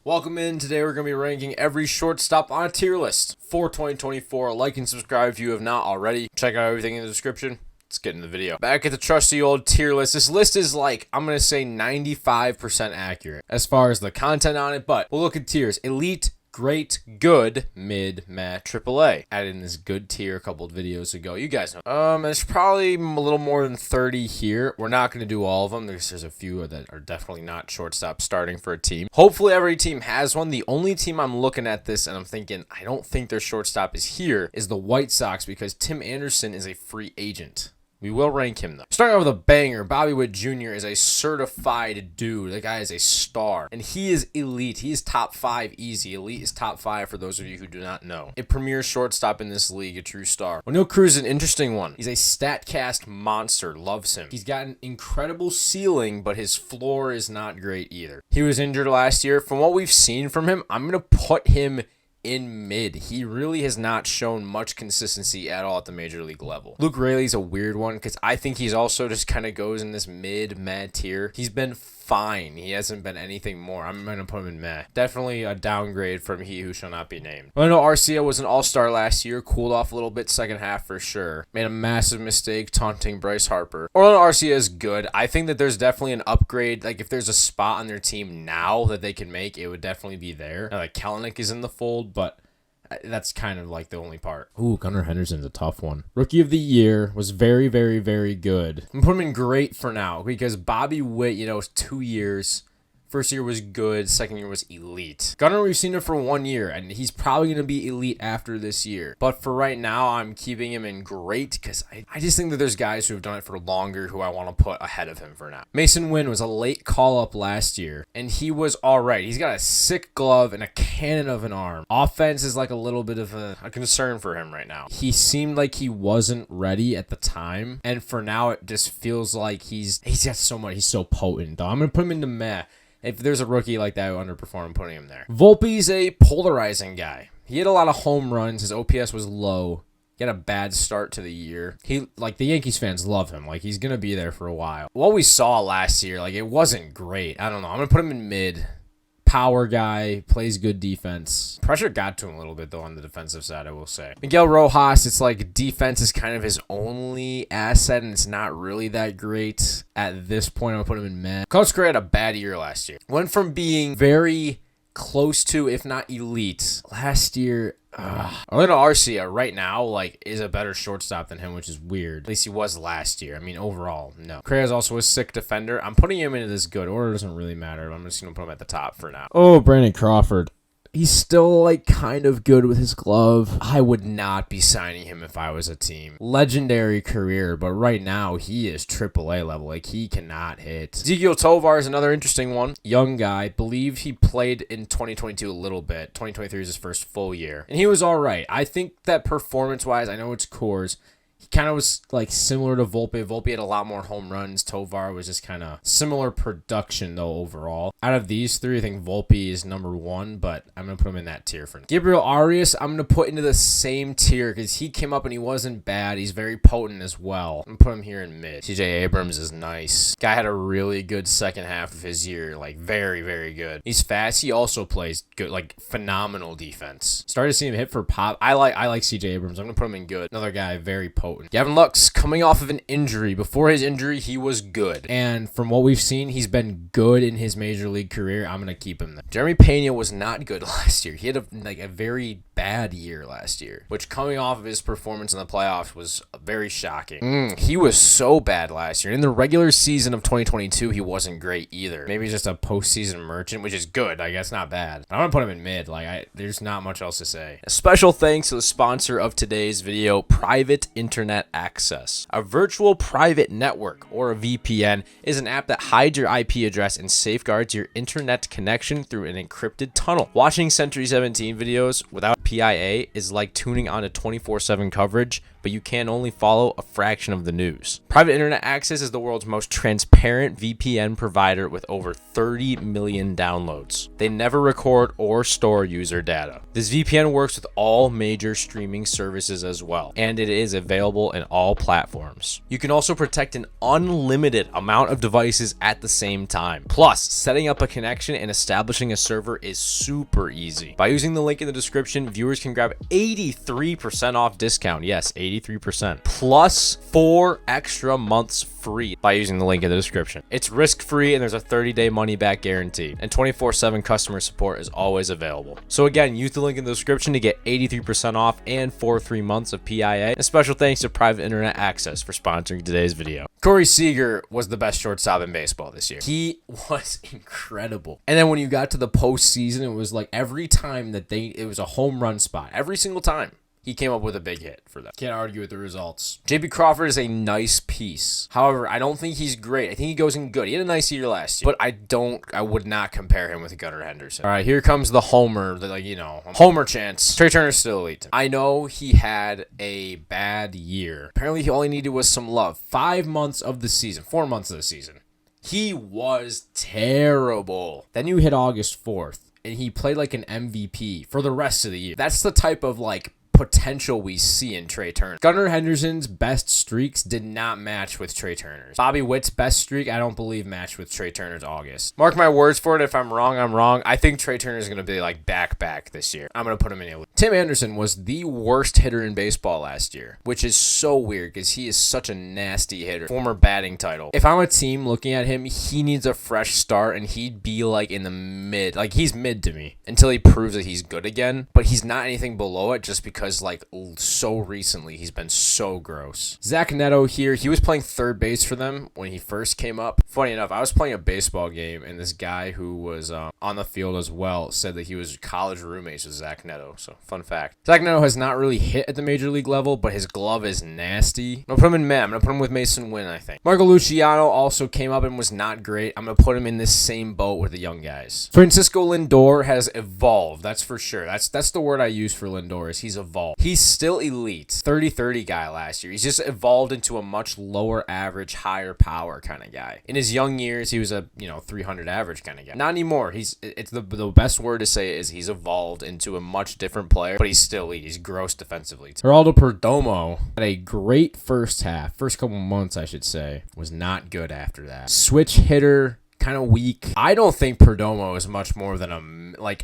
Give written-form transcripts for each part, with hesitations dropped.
Welcome in. Today we're going to be ranking every shortstop on a tier list for 2024. Like and subscribe if you have not already. Check out everything in the description. Let's get into the video. Back at the trusty old tier list. This list is like, I'm going to say 95% accurate as far as the content on it, but we'll look at tiers. Elite, great, good, mid, meh, AAA. Added in this good tier a couple of videos ago. You guys know. There's probably a little more than 30 here. We're not going to do all of them. There's a few that are definitely not shortstop starting for a team. Hopefully every team has one. The only team I'm looking at this and I'm thinking, I don't think their shortstop is here, is the White Sox, because Tim Anderson is a free agent. We will rank him, though. Starting out with a banger, Bobby Witt Jr. is a certified dude. That guy is a star. And he is elite. He is top 5 easy. Elite is top 5 for those of you who do not know. A premier shortstop in this league, a true star. Oneil Cruz is an interesting one. He's a StatCast monster. Loves him. He's got an incredible ceiling, but his floor is not great either. He was injured last year. From what we've seen from him, I'm going to put him in mid. He really has not shown much consistency at all at the major league level. Luke Raley's a weird one because I think he's also just kind of goes in this meh tier. He's been fine. He hasn't been anything more. I'm going to put him in meh. Definitely a downgrade from he who shall not be named. I know Arcia was an all-star last year. Cooled off a little bit second half for sure. Made a massive mistake taunting Bryce Harper. Orlando Arcia is good. I think that there's definitely an upgrade. Like if there's a spot on their team now that they can make, it would definitely be there. Now, like Kelenic is in the fold, but that's kind of like the only part. Ooh, Gunnar Henderson's a tough one. Rookie of the year was very, very, very good. I'm putting him in great for now because Bobby Witt, you know, is 2 years. First year was good. Second year was elite. Gunnar, we've seen him for 1 year, and he's probably going to be elite after this year. But for right now, I'm keeping him in great because I just think that there's guys who have done it for longer who I want to put ahead of him for now. Mason Wynn was a late call-up last year, and he was all right. He's got a sick glove and a cannon of an arm. Offense is like a little bit of a concern for him right now. He seemed like he wasn't ready at the time, and for now, it just feels like he's got so much. He's so potent, though. I'm going to put him into meh. If there's a rookie like that who underperformed, I'm putting him there. Volpe's a polarizing guy. He had a lot of home runs. His OPS was low. He had a bad start to the year. The Yankees fans love him. Like, he's going to be there for a while. What we saw last year, like, it wasn't great. I don't know. I'm going to put him in mid. Power guy, plays good defense. Pressure got to him a little bit, though, on the defensive side, I will say. Miguel Rojas, it's like defense is kind of his only asset, and it's not really that great. At this point, I'm going to put him in meh. Coach Gray had a bad year last year. Went from being very close to, if not elite, last year. Orlando Arcia right now is a better shortstop than him, which is weird. At least he was last year. I mean, overall, no. Correa is also a sick defender. I'm putting him into this good. Order doesn't really matter. I'm just going to put him at the top for now. Oh, Brandon Crawford. He's still, kind of good with his glove. I would not be signing him if I was a team. Legendary career, but right now, he is AAA level. He cannot hit. Ezequiel Tovar is another interesting one. Young guy. Believe he played in 2022 a little bit. 2023 is his first full year. And he was all right. I think that performance-wise, I know it's Coors. He kind of was similar to Volpe. Volpe had a lot more home runs. Tovar was just kind of similar production though overall. Out of these three, I think Volpe is number 1, but I'm going to put him in that tier for now. Gabriel Arias, I'm going to put into the same tier because he came up and he wasn't bad. He's very potent as well. I'm going to put him here in mid. CJ Abrams is nice. Guy had a really good second half of his year. Very, very good. He's fast. He also plays good, phenomenal defense. Started to see him hit for pop. I like CJ Abrams. I'm going to put him in good. Another guy, very potent. Gavin Lux coming off of an injury. Before his injury, he was good. And from what we've seen, he's been good in his major league career. I'm going to keep him there. Jeremy Pena was not good last year. He had a very bad year last year, which coming off of his performance in the playoffs was very shocking. He was so bad last year. In the regular season of 2022, he wasn't great either. Maybe just a postseason merchant, which is good. That's not bad. I'm going to put him in mid. There's not much else to say. A special thanks to the sponsor of today's video, Private Internet Access. A virtual private network, or a VPN, is an app that hides your IP address and safeguards your internet connection through an encrypted tunnel. Watching Sentry 17 videos without PIA is like tuning on a 24/7 coverage, but you can only follow a fraction of the news. Private Internet Access is the world's most transparent VPN provider with over 30 million downloads. They never record or store user data. This VPN works with all major streaming services as well, and it is available available in all platforms. You can also protect an unlimited amount of devices at the same time. Plus, setting up a connection and establishing a server is super easy. By using the link in the description, viewers can grab 83% off discount. Yes, 83%. Plus 4 extra months free by using the link in the description. It's risk-free and there's a 30-day money-back guarantee. And 24/7 customer support is always available. So again, use the link in the description to get 83% off and 3 months of PIA. A special thanks to Private Internet Access for sponsoring today's video. Corey Seager was the best shortstop in baseball this year. He was incredible. And then when you got to the postseason, it was like every time that it was a home run spot. Every single time he came up with a big hit for them. Can't argue with the results. JP Crawford is a nice piece. However, I don't think he's great. I think he goes in good. He had a nice year last year, but I would not compare him with Gunnar Henderson. All right, here comes the homer, homer chance. Trey Turner's still elite. I know he had a bad year. Apparently, he only needed was some love. 4 months of the season. He was terrible. Then you hit August 4th, and he played like an MVP for the rest of the year. That's the type of potential we see in Trey Turner. Gunnar Henderson's best streaks did not match with Trey Turner's. Bobby Witt's best streak, I don't believe, matched with Trey Turner's August. Mark my words for it. If I'm wrong, I'm wrong. I think Trey Turner's going to be back this year. I'm going to put him in elite. Tim Anderson was the worst hitter in baseball last year, which is so weird because he is such a nasty hitter. Former batting title. If I'm a team looking at him, he needs a fresh start and he'd be in the mid. He's mid to me until he proves that he's good again, but he's not anything below it just because so recently he's been so gross. Zach Neto here, he was playing third base for them when he first came up. Funny enough, I was playing a baseball game and this guy who was on the field as well said that he was college roommates with Zach Neto. So fun fact. Zach Neto has not really hit at the major league level, but his glove is nasty. I'm gonna put him in Meh. I'm gonna put him with Mason Wynn, I think. Marco Luciano also came up and was not great. I'm gonna put him in this same boat with the young guys. Francisco Lindor has evolved, that's for sure. That's the word I use for Lindor, is he's evolved. He's still elite. 30-30 guy last year. He's just evolved into a much lower average, higher power kind of guy. In his young years, he was a 300 average kind of guy. Not anymore. It's the best word to say is he's evolved into a much different player, but he's still elite. He's gross defensively. Geraldo Perdomo had a great first couple months, I should say. Was not good after that. Switch hitter, kind of weak. I don't think Perdomo is much more than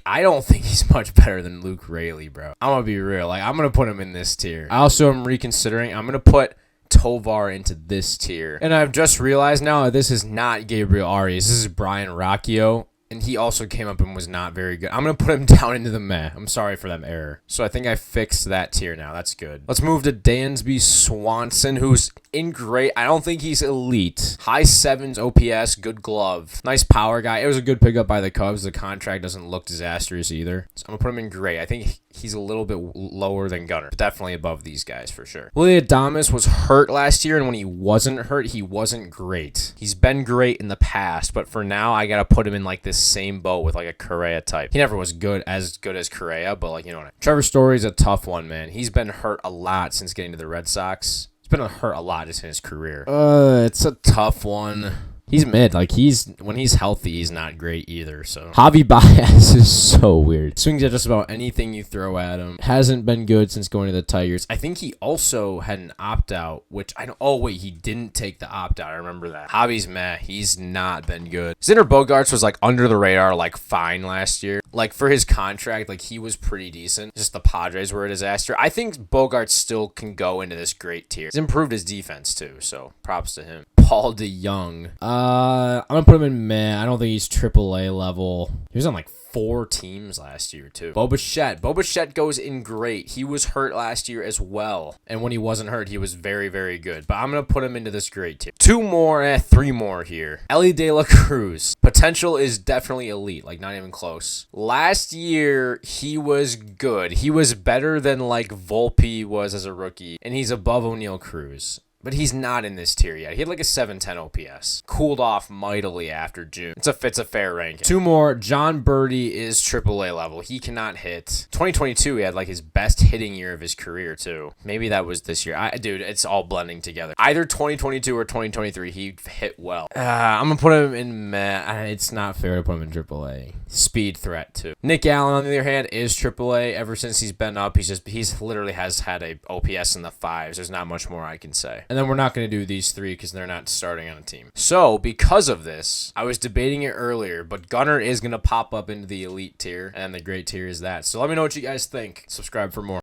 I don't think he's much better than Luke Raley, bro. I'm gonna be real. I'm gonna put him in this tier. I also am reconsidering. I'm gonna put Tovar into this tier. And I've just realized now that this is not Gabriel Arias. This is Brian Rocchio. And he also came up and was not very good. I'm going to put him down into the meh. I'm sorry for that error. So I think I fixed that tier now. That's good. Let's move to Dansby Swanson, who's in great. I don't think he's elite. High 7s OPS, good glove. Nice power guy. It was a good pickup by the Cubs. The contract doesn't look disastrous either. So I'm going to put him in great. I think he's a little bit lower than Gunnar. But definitely above these guys for sure. Willie Adames was hurt last year, and when he wasn't hurt, he wasn't great. He's been great in the past, but for now, I got to put him in this same boat with a Correa type. He never was as good as Correa, but you know what I mean. Trevor Story's a tough one, man. He's been hurt a lot since getting to the Red Sox. He's been hurt a lot just in his career. It's a tough one. He's mid. When he's healthy, he's not great either. So Javi Baez is so weird. Swings at just about anything you throw at him. Hasn't been good since going to the Tigers. I think he also had an opt-out, which I don't. Oh wait, he didn't take the opt-out. I remember that. Javi's meh. He's not been good. Xander Bogaerts was under the radar, fine last year. For his contract, he was pretty decent. Just the Padres were a disaster. I think Bogaerts still can go into this great tier. He's improved his defense too, so props to him. Paul DeYoung. I'm gonna put him in meh. I don't think he's AAA level. He was on 4 teams last year too. Bo Bichette goes in great. He was hurt last year as well, and when he wasn't hurt, he was very, very good. But I'm gonna put him into this great tier. 3 more here. Ellie De La Cruz. Potential is definitely elite, not even close. Last year, he was good. He was better than Volpe was as a rookie, and he's above O'Neal Cruz. but he's not in this tier yet. He had like a 710 OPS. Cooled off mightily after June. It's a fair ranking. Two more. John Birdie is AAA level. He cannot hit. 2022, he had like his best hitting year of his career too. Maybe that was this year. Dude, it's all blending together. Either 2022 or 2023, he hit well. I'm gonna put him in meh. It's not fair to put him in AAA. Speed threat too. Nick Allen, on the other hand, is AAA. Ever since he's been up, he's literally has had a OPS in the fives. There's not much more I can say. And then we're not going to do these three because they're not starting on a team. So because of this, I was debating it earlier, but Gunnar is going to pop up into the elite tier, and the great tier is that. So let me know what you guys think. Subscribe for more.